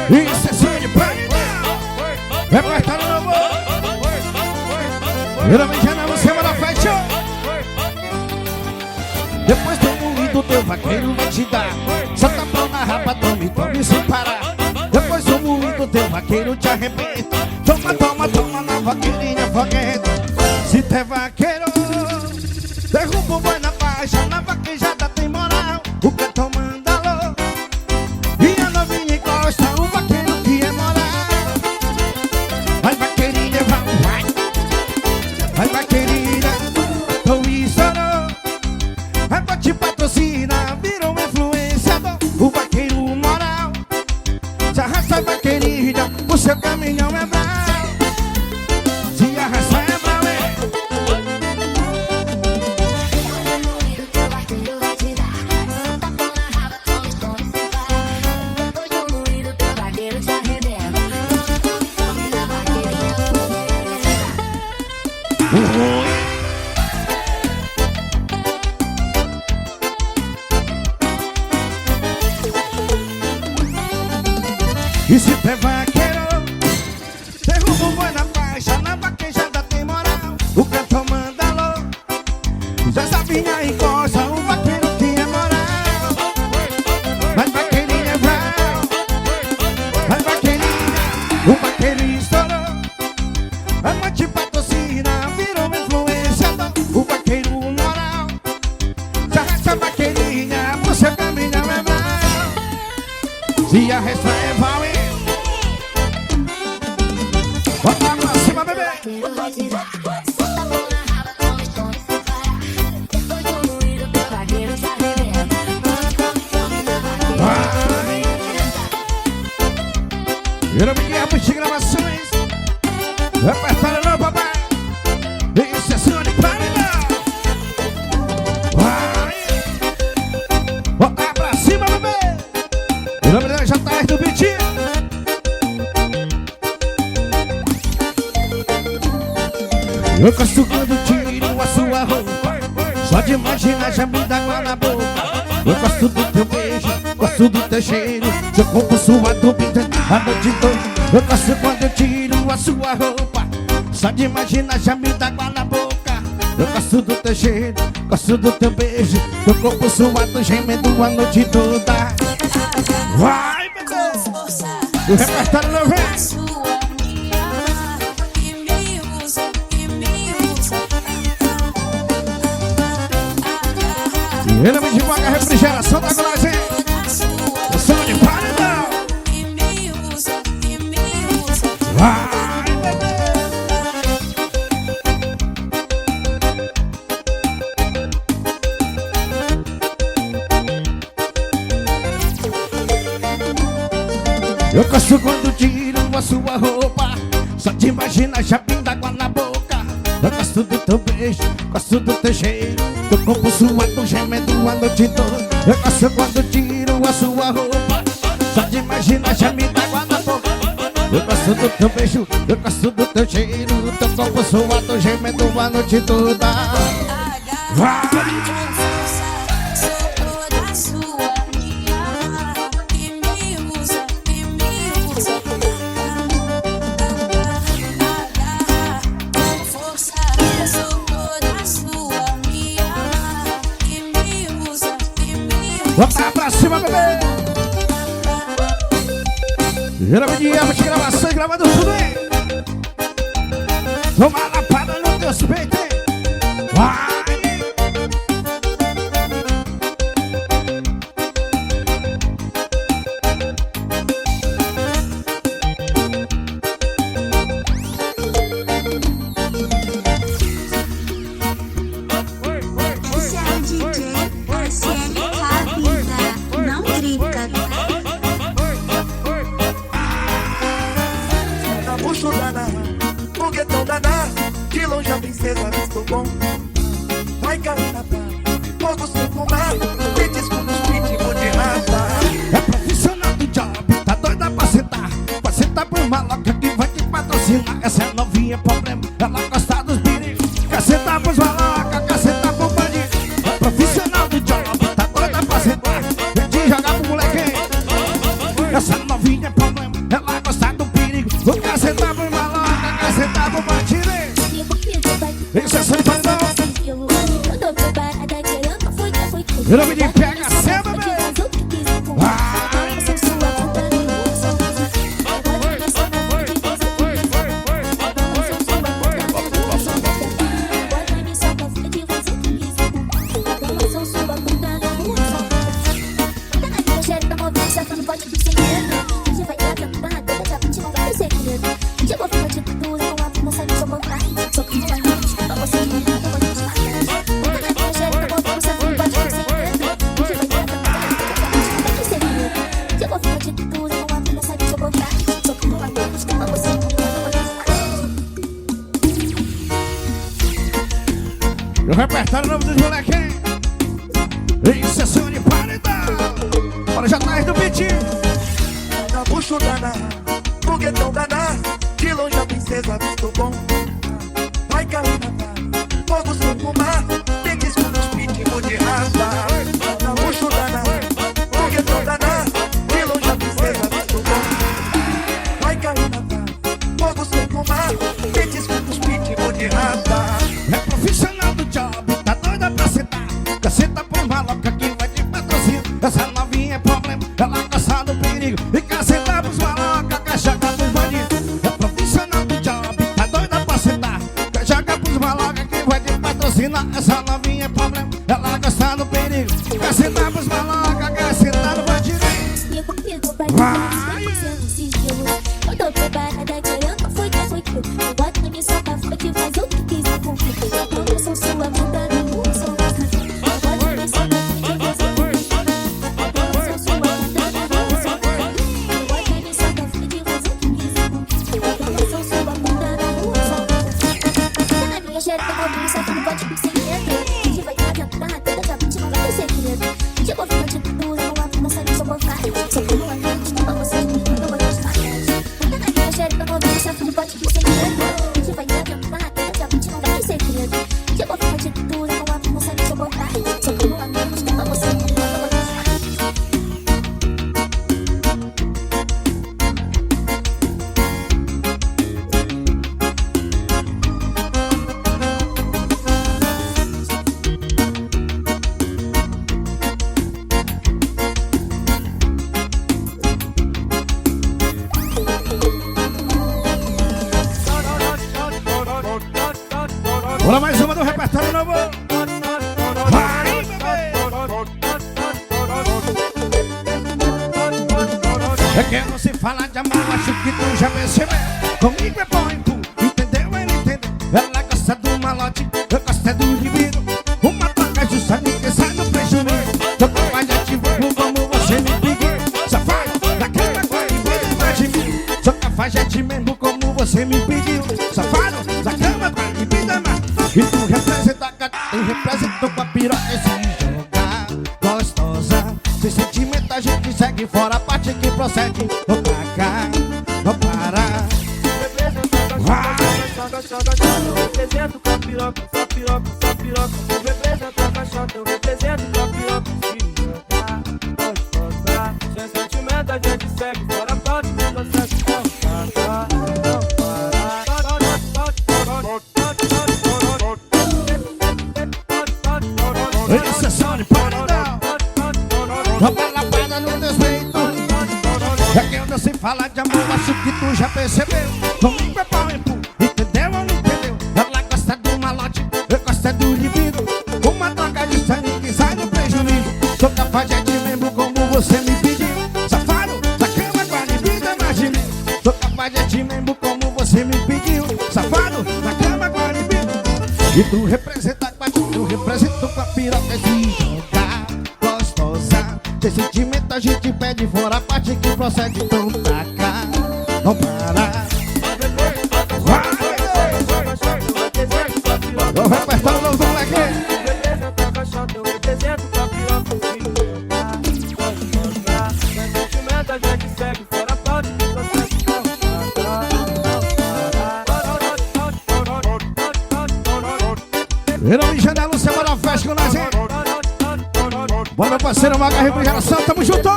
Isso é sonho de pai. É pra estar no novo. Geralmente já não você vai na festa. Depois do moído teu vaqueiro vai te dar. Só tapão na rapa, tome, tome sem parar. Depois do moído teu vaqueiro te arrebenta. Toma, toma, toma na vaqueirinha foguenta. Se tu é vaqueiro, derruba o boi na faixa. Na vaquejada tem moral, o cantor manda alô. E a novinha encosta, o vaqueiro que é moral. Vai vaqueirinha, vai. Vai vaqueirinha, tô estourou. É pra te patrocinar, virou um influenciador. O vaqueiro moral. Se arrasta vaqueirinha, o seu caminhão é bravo. Se arrasta é bravo. E se tu é vaqueiro, derruba o boi na faixa. Na vaquejada tem moral, o cantor manda alô. Já sabinha encosta, o vaqueiro que é moral. Vai vaqueirinha, vai vaqueirinha, o vaqueiro estourou. A noite patrocina, virou uma influenciador. O vaqueiro moral. Já resta vaqueirinha, pro seu caminhão é bravo. Se a resta é valente. Bota pra cima, bebê. Vira Miguel, de gravações. Repertório não, papai. Isso é sonho de panela. Vai. Bota pra cima, bebê. Vira Miguel, já tá aí do beat. Eu gosto quando tiro a sua roupa. Só de imaginar já me dá água na boca. Eu gosto do teu beijo, gosto do teu cheiro. Seu corpo suado, pinta a noite toda. Eu gosto quando eu tiro a sua roupa. Só de imaginar já me dá água na boca. Eu gosto do teu cheiro, gosto do teu beijo. Teu corpo suado, gemendo a noite toda. Vai, bebê! O repertório não vem. Ele me devagar, refrigeração da glória. Eu sou de paredão. Vai, bebê. Eu gosto quando tiro a sua roupa. Só de imaginar já pinta água na boca. Eu gosto do teu beijo, gosto do teu cheiro. Teu corpo suado, gemendo a noite toda. Eu gosto quando tiro a sua roupa. Só de imaginar já me dá água na boca. Eu gosto do teu beijo, eu gosto do teu cheiro. Teu corpo suado, gemendo a noite toda. Vai! Bota pra cima, bebê! Geralmente é de gravação e gravando tudo, hein? Toma na lapada no teus peitos, hein? Vai! Esse é o DJ Cassiane Cabina, não brinca. Puxo daná, foguetão daná. De longe a princesa estou bom. que pega sempre, bebê. O repertório novo dos molequinhos. Isso é som de paredão. Bora já atrás do beat. Na bucho daná, foguetão daná, de longe a princesa visto bom. Vai cair na cara, fogo sem fumar, tem disco nos pitbull de raça. Na bucho daná, foguetão daná, de longe a princesa visto bom. Vai cair na cara, fogo sem fumar, tem disco nos pitbull de raça. É profissional do job, tá doida pra sentar. Caceta por maloca que vai de patrocínio. Essa novinha é problema, ela gosta do perigo. E caceta pros maloca, cachaca pros bandidos. É profissional do job, tá doida pra sentar. Cachaca pros maloca que vai de patrocínio. Essa novinha é problema, ela gosta do perigo. E caceta pros maloca, caceta no bandido. Eu tô preparada, querendo foi que foi tu. Eu boto na minha sopa, foi que faz o que quiser com tu. Eu sou sua bunda, eu sou a razão. Eu boto na minha sopa, foi que faz o que quiser com tu. Eu sou sua bunda, eu sou a razão. Eu boto na minha sopa, foi que faz o que quiser com tu. Eu sou sua bunda, eu sou a razão. Tá na minha xereca, eu vou só que não pode com segredo. A gente vai cantar, toda essa gente não vai ter segredo. Chegou a de tudo, não há não sabe, sou bofado. Sou como a gente, não você, não vou te falar. Eu vou ver se não pode que segredo. A gente vai cantar, toda a gente não vai ter segredo. Chegou a ficar de tudo, não há não sabe, sou bofado. Sou como a gente, não você, não vou te falar. Bora mais uma do repertório novo. Vai, bebê. É que não se fala de amor, acho que tu já percebeu. Comigo é bom e tu entendeu, ele entendeu. Ela gosta do malote, eu gosto é do libido. Uma troca justa, ninguém sai do prejuízo. Eu tô mais ativo como você me pediu. Safado, da cama com a libido mais de mim. Sou capaz de ti mesmo como você me pediu. Safado, da cama com a libido mais. E tu representa com a piroca esse jogar gostosa. Sem sentimento a gente segue fora a parte que procede. Vou pra cá, vou parar. Eu represento com a piroca, só piroca, só piroca. Eu represento a caixota, eu represento com a piroca. Se jogar gostosa. Sem sentimento a gente segue fora a parte que procede. Não parar, não parar. Isso é som de paredão. Rouba lapada no despeito. É que eu não sei falar de amor, acho que tu já percebeu. Comigo é pau e pu, entendeu ou não entendeu? Ela gosta do malote, eu gosto é do libido. Uma troca de sangue que sai do prejuízo. Sou capaz de ti mesmo como você me pediu. Safado, da cama com a libido é mais de mim. Sou capaz de ti mesmo como você me pediu. Safado, da cama com a libido. E tu representa com a eu represento com a piroca esse jogar gostosa. Sem sentimento a gente pede fora a parte que procede. Então taca, não para. Vai! O repertório novo do moleque. Eu represento a caixota, eu represento com a piroca. Se jogar gostosa. Sem sentimento a gente segue fora a parte que procede. Virou em janela, você bora festa com nós, hein? Bora, meu parceiro, Maga Refrigeração, tamo junto!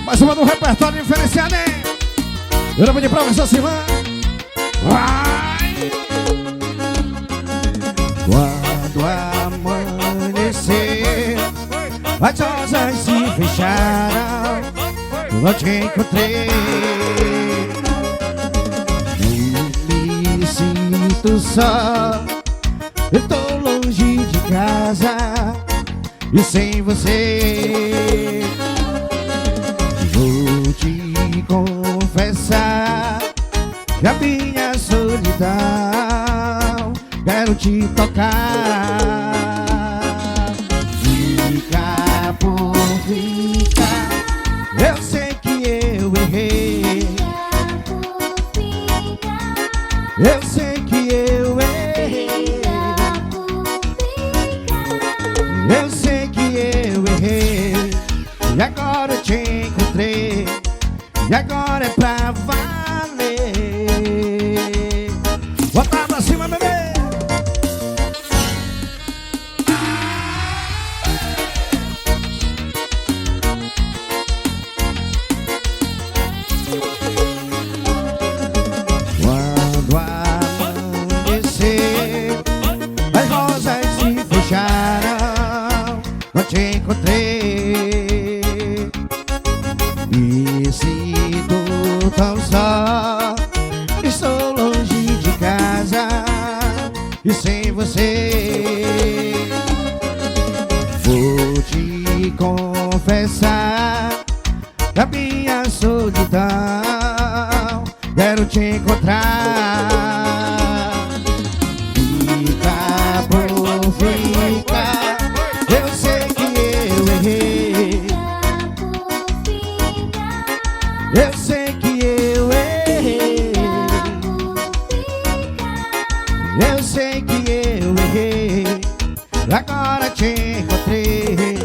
Mais uma do repertório diferenciado, hein? Eu vou de professor Silvan. Vai! Quando amanhecer, as rosas se fecharam, eu te encontrei. Me sinto só, eu tô longe de casa e sem você. Vou te confessar que a minha solidão quero te tocar. Fica por ficar, eu sei que eu errei. Eu sei que eu errei. Eu sei que eu errei. E agora eu te encontrei. E agora é pra valer. Bota pra cima, bebê. Quando amanhecer, as rosas se fecharam, eu te encontrei. Me sinto tão só, estou longe de casa e sem você. Vou te confessar a minha solidão, quero te encontrar. Fica por ficar, eu sei que eu errei. Eu sei que eu errei. Eu sei que eu errei. Agora te encontrei.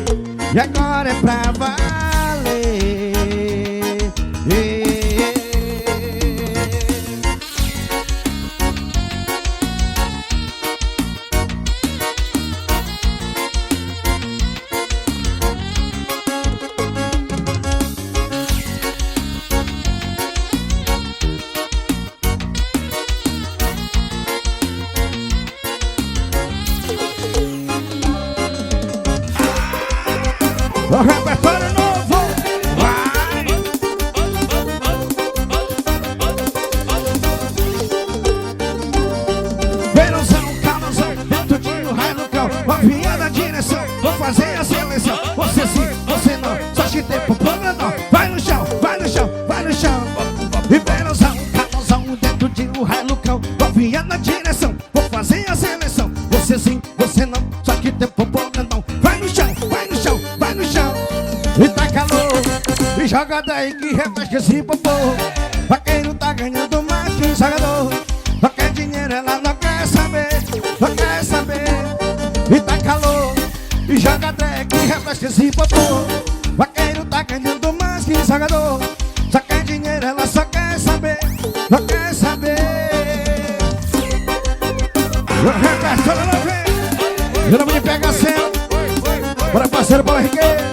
E agora é pra valer. O repertório novo vai. Verãozão, calazão, dentro de um raio no cão, novinha da direção, vou fazer a seleção. Você sim, você não, só te tempo programão. Vai no chão, vai no chão, vai no chão. E verãozão, calazão, dentro de um raio no cão, novinha da direção, vou fazer a seleção. Você sim, você não, só que tempo programão. Vai no chão, vai no chão, vai no chão. E tá calor, e joga daí que refresca esse popô. Vaqueiro tá ganhando mais que jogador. Não quer dinheiro, ela não quer saber, não quer saber. E tá calor, e joga daí que refresca esse popô. Vaqueiro tá ganhando mais que jogador. Só quer dinheiro, ela só quer saber, não quer saber. O repertório não vem. Meu nome de pegação. Bora parceiro, bora Riqueiro.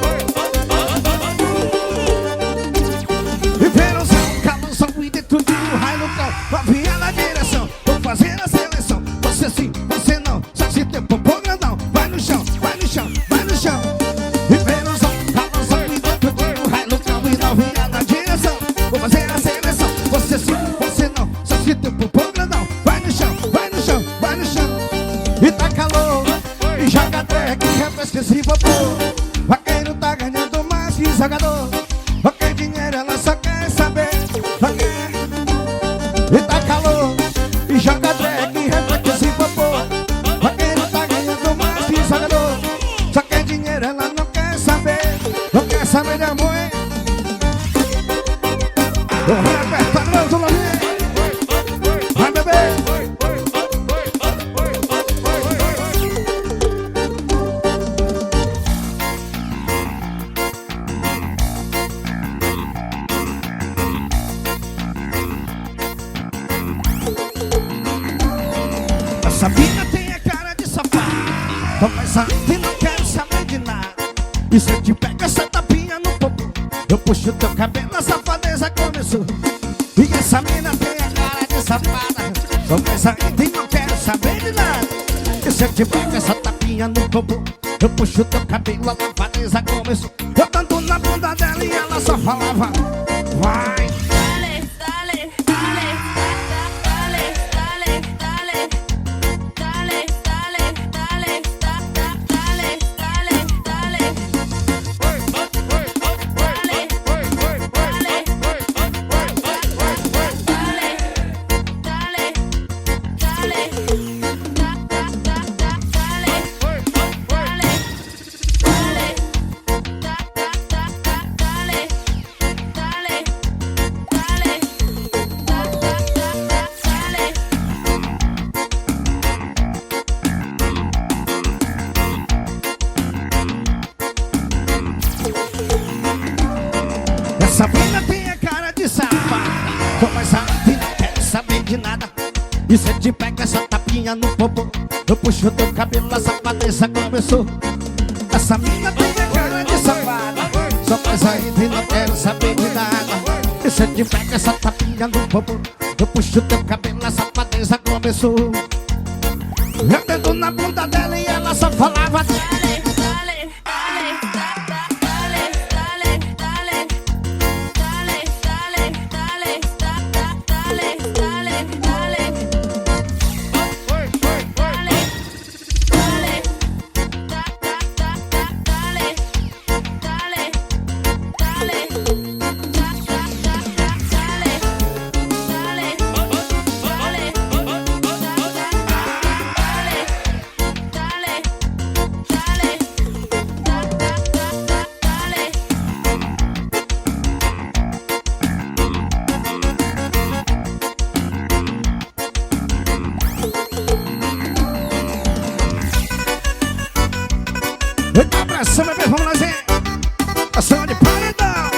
Novinha na direção, vou fazer a seleção. Você sim, você não, só se tempo programão. Vai no chão, vai no chão, vai no chão. E verãozão, calazão e dentro de um raio no cão. E novinha na direção, vou fazer a seleção. Você sim, você não, só se tempo programão. Vai no chão, vai no chão, vai no chão. E tá calor, e joga track, refresca esse popô. Vaqueiro tá ganhando mais que jogador. Não quer dinheiro, ela só quer saber, não quer. E tá calor, e joga drag, reflete esse popô. Vaqueiro tá ganhando mais que jogador. Só quer dinheiro, ela não quer saber, não quer saber de amor, hein? O repertório não tudo ali. Vai, bebê. Essa mina tem a cara de safado, mas ainda não quero saber de nada. E se eu te pego essa tapinha no popô, eu puxo teu cabelo, a safadeza começou. E essa mina tem a cara de safada, mas ainda não quero saber de nada. E se se eu te pego essa tapinha no popô, eu puxo teu cabelo, a lavadeza começou. Eu dando na bunda dela e ela só falava: vai. Dale, dale, dale, dale, dale, dale, dale, dale, dale, dale, dale, dale. Essa mina tem a cara de safada, mas a e não quer saber de nada. E se eu te pego essa tapinha no popô, eu puxo teu cabelo, a safadeza começou. Essa mina tem a cara de safada, só faz ainda e não quero saber de nada. E se eu te pego essa tapinha no popô, eu puxo teu cabelo, a safadeza começou. Eu dedo na bunda dela e ela só falava: Dale, dale, dale, dale, dale, dale, dale, dale, dale, dale, dale, dale. Eita, abração, bebê, vamos lá, Zé. Ação de paredão.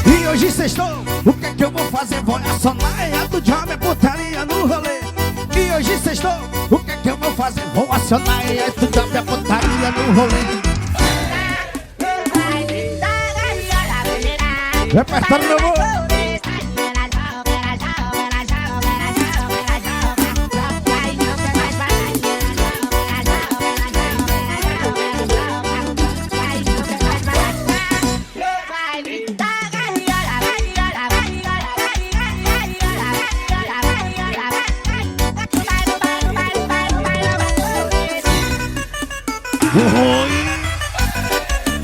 E hoje sextou, o que é que eu vou fazer? Vou acionar a do job, é putaria no rolê. E hoje sextou, o que é que eu vou fazer? Vou acionar a do job, é putaria no rolê. Repertório meu amor.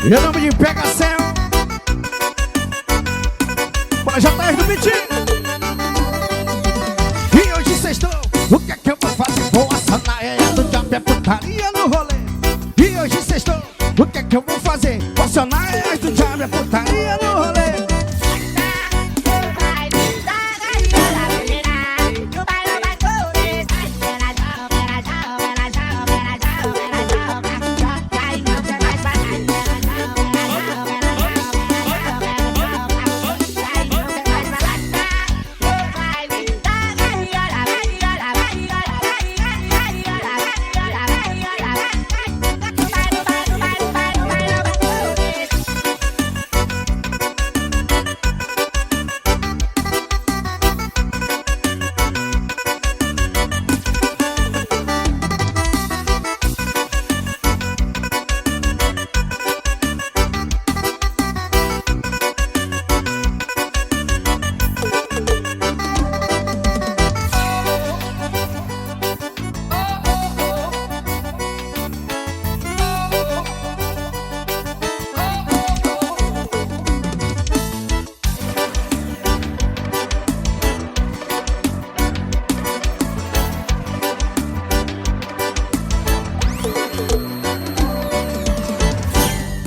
E o nome de Pegação, bora JR do Bitinho. E hoje sextou, o que é que eu vou fazer? Vou acionar do job, é putaria no rolê. E hoje sextou, o que é que eu vou fazer? Vou acionar do job, é putaria no rolê.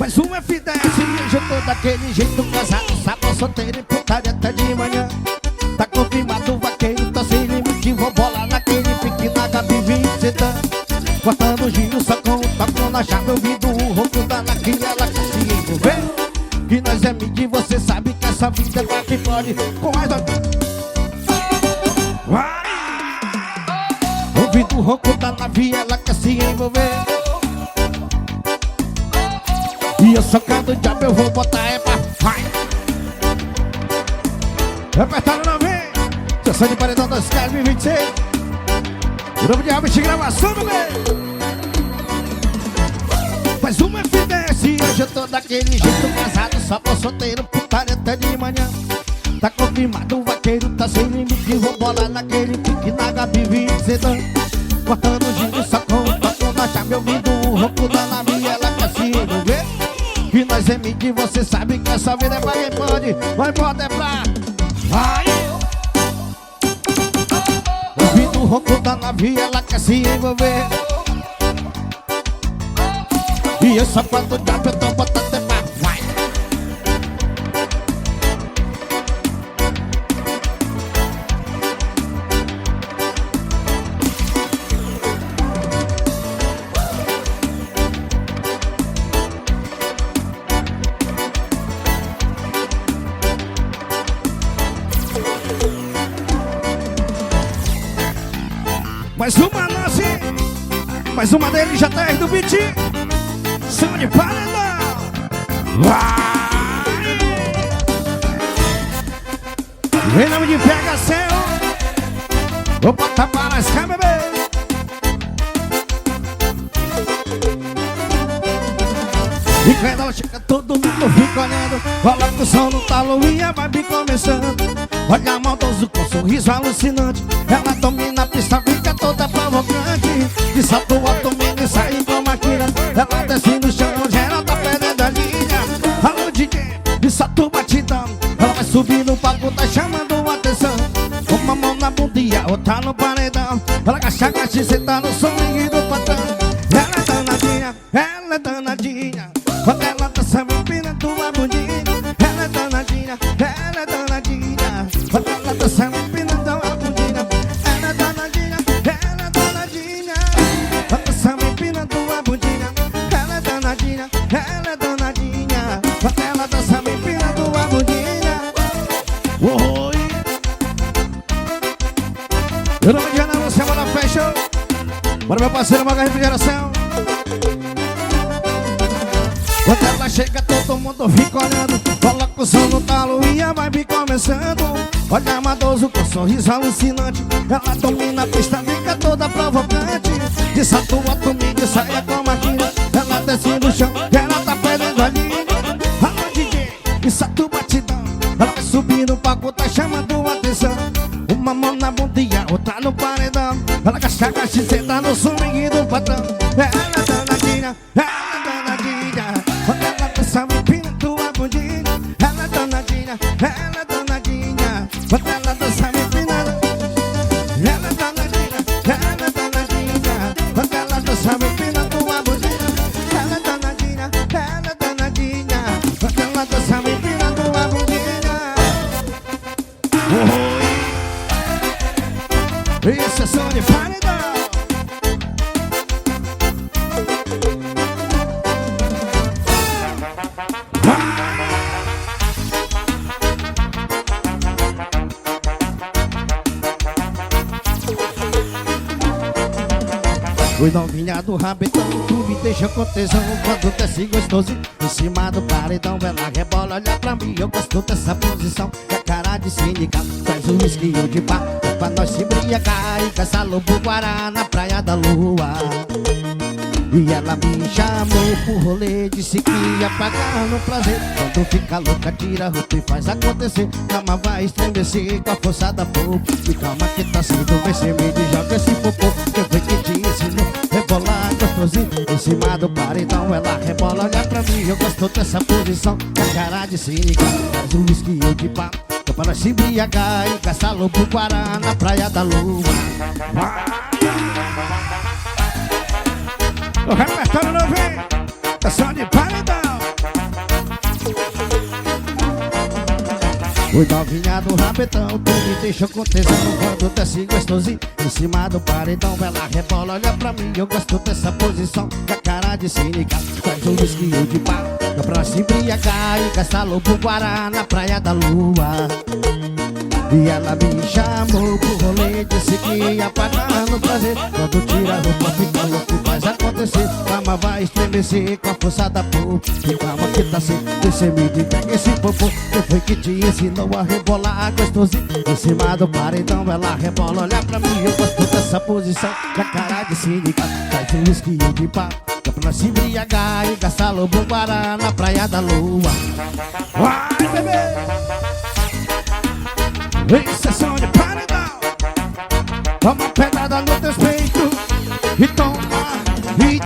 Faz um F10 e eu tô daquele jeito casado, sábado solteiro e putaria até de manhã. Tá confirmado o vaqueiro, tá sem limite, vou bolar naquele pique na Gabi 27. Cortando giro só com o toco na chave, ouvindo o ronco da Naki, ela quer se envolver. Que nós é mid, você sabe que essa vida é pra que pode com mais vai! Ouvindo o ronco da nave, ela quer se envolver. E eu socando o diabo, eu vou botar é pra vai. Repertório não vem. Sessão de paredão 2026. Grupo de Albert de gravação, bebê. Mais uma FDS. Hoje eu tô daquele jeito casado, só tô solteiro, putaria até de manhã. Tá confirmado, o vaqueiro tá sem limite. Vou bolar naquele pique na Gabi Vicedã. Cortando o giro, só com o toque da chave. Ouvindo o ronco da nave, ela quer se envolver. E nós é mídia, você sabe que essa vida é pra quem pode. Vai embora, é pra... Vai! Ouvindo o ronco da nave, ela quer se envolver. E eu só quando diabo eu tô botando até pra... Vai! Mais uma lance, mais uma dele, já tá aí do beat. Som de paredão. Vai! Em nome de PHC, vou botar para as câmeras, bebê. E quando ela chega, todo mundo fica olhando. Coloca o som no talo e a vibe começando. Olha maldoso com sorriso alucinante. Ela domina a pista, fica toda provocante. De salto alto, mini, sai como a Kira. Ela desce no chão, geral tá perdendo a linha. Alô DJ, de salto batidão. Ela vai subir no palco, tá chamando a atenção. Uma mão na bunda e a outra no paredão. Ela agacha, agacha e senta no swing do patrão. Ela é danadinha, ela é danadinha. Quando ela dança, empinando a bundinha. Ela é danadinha, ela é danadinha. Quando ela dança, empinando a bundinha. Ela é danadinha, ela é danadinha. Quando dança, empinando a bundinha. Ela é danadinha, ela é danadinha. Quando ela dança, empinando a bundinha. Oi! Eu não me engano, você manda fashion. Bora meu parceiro, Maga Refrigeração. Quando ela chega, todo mundo fica olhando. Coloca o som no talo e a vibe começando. Olha maldoso com sorriso alucinante. Ela domina a pista, fica toda provocante. De salto alto, mídia, saia como a Kira. Ela desce no chão, ela tá perdendo a linha. Alô DJ, de salto batidão. Ela vai subir no palco, tá chamando a atenção. Uma mão na bunda e a outra no paredão. Ela agacha, agacha e senta no swing do patrão. Ela é danadinha, ela é danadinha. Quando ela dança, empinando a bundinha. Ela é danadinha, ela é danadinha. Quando ela dança, empinando. Ela é danadinha, ela é danadinha. Quando ela dança, empinando a bundinha. Ela é danadinha, ela é danadinha. Quando ela dança, empinando a bundinha. Isso é som de paredão. Oi, novinha do rabetão, tu me deixa com tesão. Quando desce gostoso em cima do paredão, ela rebola, olha pra mim, eu gosto dessa posição. É cara de sindicato, traz o whisky ou de pá, pra nós se embriagar e caçar lobo guará na praia da lua. E ela me chamou pro rolê, disse que ia pagar no prazer. Quando fica louca, tira a roupa e faz acontecer. Calma, vai estremecer com a força da pouco. E calma que tá sendo vencimento e joga esse popô. Quem foi que te ensinou? Rebolar gostosinho em cima do paredão. Ela rebola, olha pra mim, eu gosto dessa posição. É cara de cínica, faz um whisky ou de pá, pra nós se embriagar e caçar lobo guará na praia da lua. O repertório não vem, é só de paredão. Oi, novinha do rabetão, tu me deixa com tesão. Quando desce gostosinho em cima do paredão, ela rebola, olha pra mim, eu gosto dessa posição. Da cara de cínica, faz um whisky ou de pá, pra se embriagar e gastar lobo guará na praia da lua. E ela me chamou pro rolê, disse que ia pagar no prazer. Quando tira a roupa, fica louco e faz acontecer. cama vai estremecer com a força da porra. Que calma que tá sem, você me diga esse popô. Quem foi que te ensinou a rebolar gostosinho? Em cima do paredão ela rebola, olha pra mim, eu gosto dessa posição. Da cara de cínica, traz um whisky de pau, que é pra nós se embriagar e gastar lobo guará na praia da lua. Vai, bebê! Em sessão de paredão, toma pedrada no teu peito e toma, e